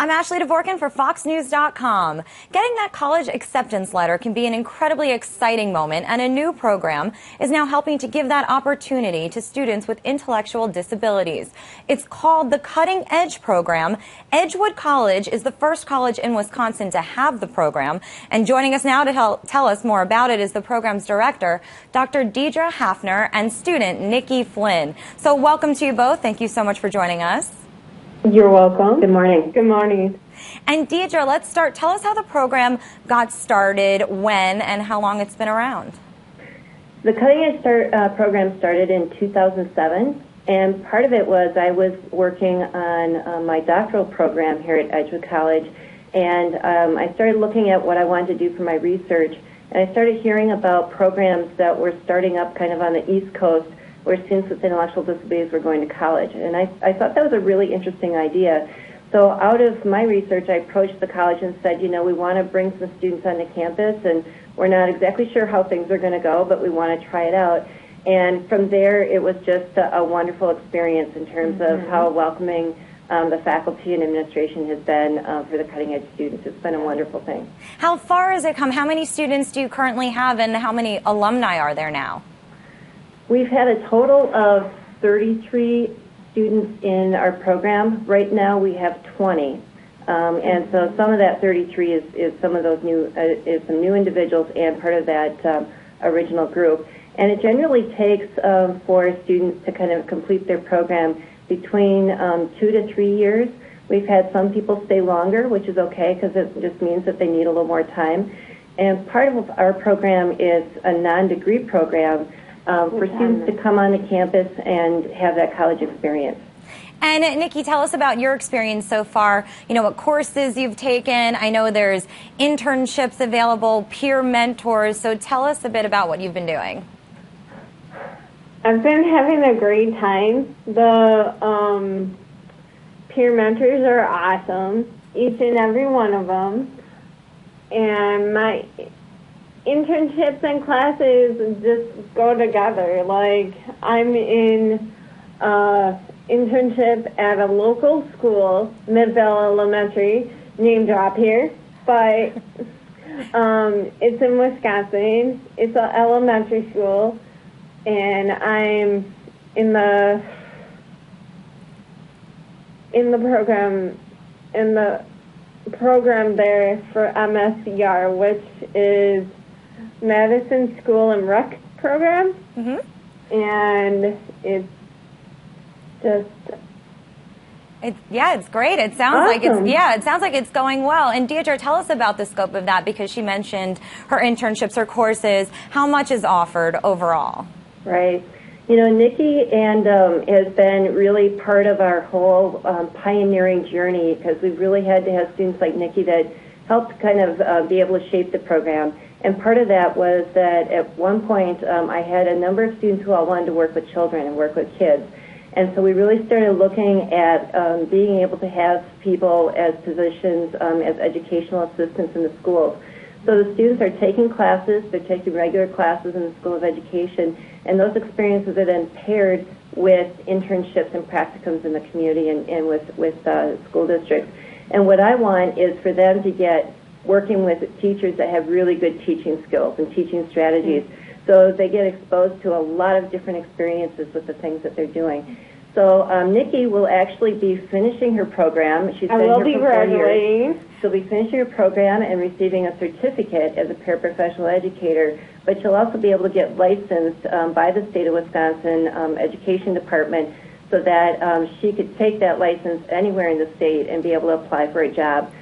I'm Ashley Dvorkin for FoxNews.com. Getting that college acceptance letter can be an incredibly exciting moment, and a new program is now helping to give that opportunity to students with intellectual disabilities. It's called the Cutting Edge program. Edgewood College is the first college in Wisconsin to have the program, and joining us now to tell us more about it is the program's director, Dr. Deidre Hafner, and student Nikki Flynn. So welcome to you both. Thank you so much for joining us. You're welcome. Good morning. Good morning. And Deidre, let's start. Tell us how the program got started, when, and how long it's been around. The Cutting Edge program started in 2007, and part of it was I was working on my doctoral program here at Edgewood College, and I started looking at what I wanted to do for my research, and I started hearing about programs that were starting up kind of on the East Coast where students with intellectual disabilities were going to college. And I thought that was a really interesting idea. So out of my research, I approached the college and said, you know, we want to bring some students onto campus, and we're not exactly sure how things are going to go, but we want to try it out. And from there, it was just a wonderful experience in terms of how welcoming the faculty and administration has been for the Cutting Edge students. It's been a wonderful thing. How far has it come? How many students do you currently have, and how many alumni are there now? We've had a total of 33 students in our program. Right now we have 20. And so some of that 33 is some of those is some new individuals and part of that original group. And it generally takes for students to kind of complete their program between 2 to 3 years. We've had some people stay longer, which is okay because it just means that they need a little more time. And part of our program is a non-degree program for students to come on the campus and have that college experience. And Nikki, tell us about your experience so far. You know, what courses you've taken. I know there's internships available, peer mentors. So tell us a bit about what you've been doing. I've been having a great time. The peer mentors are awesome, each and every one of them. And my internships and classes just go together. Like, I'm in internship at a local school, Midvale Elementary, name drop here, but it's in Wisconsin. It's an elementary school, and I'm in the program there for MSCR, which is Madison School and Rec program, and it's just it's great. It sounds awesome. It sounds like it's going well. And Deidre, tell us about the scope of that, because she mentioned her internships, her courses. How much is offered overall? Right. You know, Nikki has been really part of our whole pioneering journey, because we've really had to have students like Nikki that helped kind of be able to shape the program. And part of that was that at one point I had a number of students who all wanted to work with children and work with kids. And so we really started looking at being able to have people as positions as educational assistants in the schools. So the students are taking classes, they're taking regular classes in the School of Education, and those experiences are then paired with internships and practicums in the community and with school districts. And what I want is for them to get working with teachers that have really good teaching skills and teaching strategies, so they get exposed to a lot of different experiences with the things that they're doing. So Nikki will actually be finishing her program. She's I will be graduating. She'll be finishing her program and receiving a certificate as a paraprofessional educator, but she'll also be able to get licensed by the state of Wisconsin Education Department, so that she could take that license anywhere in the state and be able to apply for a job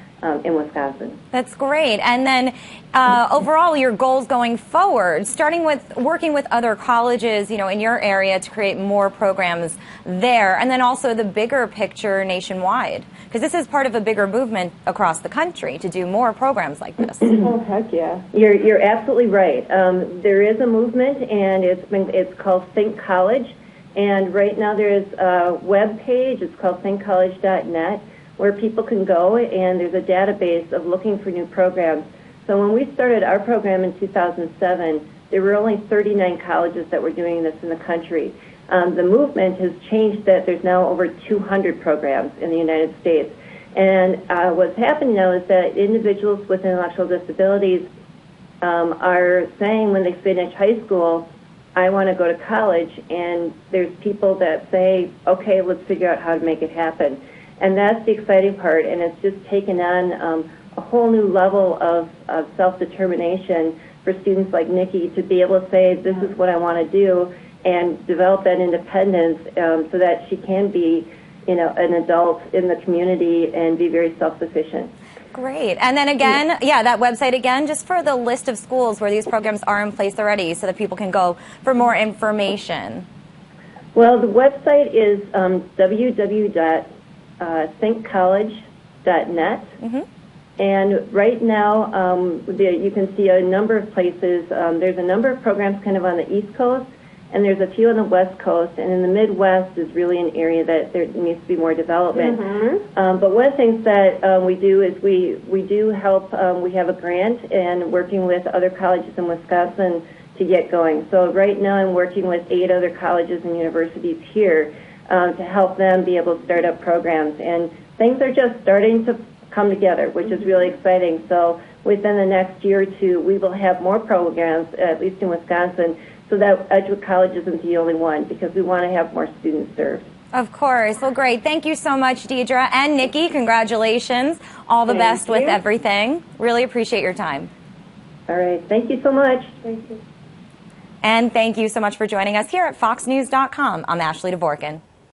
in Wisconsin. That's great. And then overall, your goals going forward, starting with working with other colleges, you know, in your area to create more programs there, and then also the bigger picture nationwide, because this is part of a bigger movement across the country to do more programs like this. Oh, heck yeah. You're absolutely right. There is a movement, and it's called Think College, and right now there is a web page. It's called thinkcollege.net, where people can go, and there's a database of looking for new programs. So when we started our program in 2007, there were only 39 colleges that were doing this in the country. The movement has changed that there's now over 200 programs in the United States. And what's happening now is that individuals with intellectual disabilities are saying when they finish high school, I want to go to college, and there's people that say, okay, let's figure out how to make it happen. And that's the exciting part, and it's just taken on a whole new level of self-determination for students like Nikki to be able to say, this is what I want to do, and develop that independence so that she can be, an adult in the community and be very self-sufficient. Great. And then again, that website again, just for the list of schools where these programs are in place already so that people can go for more information. Well, the website is www.thinkcollege.net. Mm-hmm. And right now, you can see a number of places. There's a number of programs kind of on the East Coast, and there's a few on the West Coast, and in the Midwest is really an area that there needs to be more development. Mm-hmm. But one of the things that we do is we do help. We have a grant and working with other colleges in Wisconsin to get going. So right now I'm working with 8 other colleges and universities here to help them be able to start up programs. And things are just starting to come together, which is really exciting. So within the next year or two, we will have more programs, at least in Wisconsin, so that Edgewood College isn't the only one, because we want to have more students served. Of course. Well, great. Thank you so much, Deidre. And Nikki, congratulations. All the best with everything. Really appreciate your time. All right. Thank you so much. Thank you. And thank you so much for joining us here at FoxNews.com. I'm Ashley Dvorkin.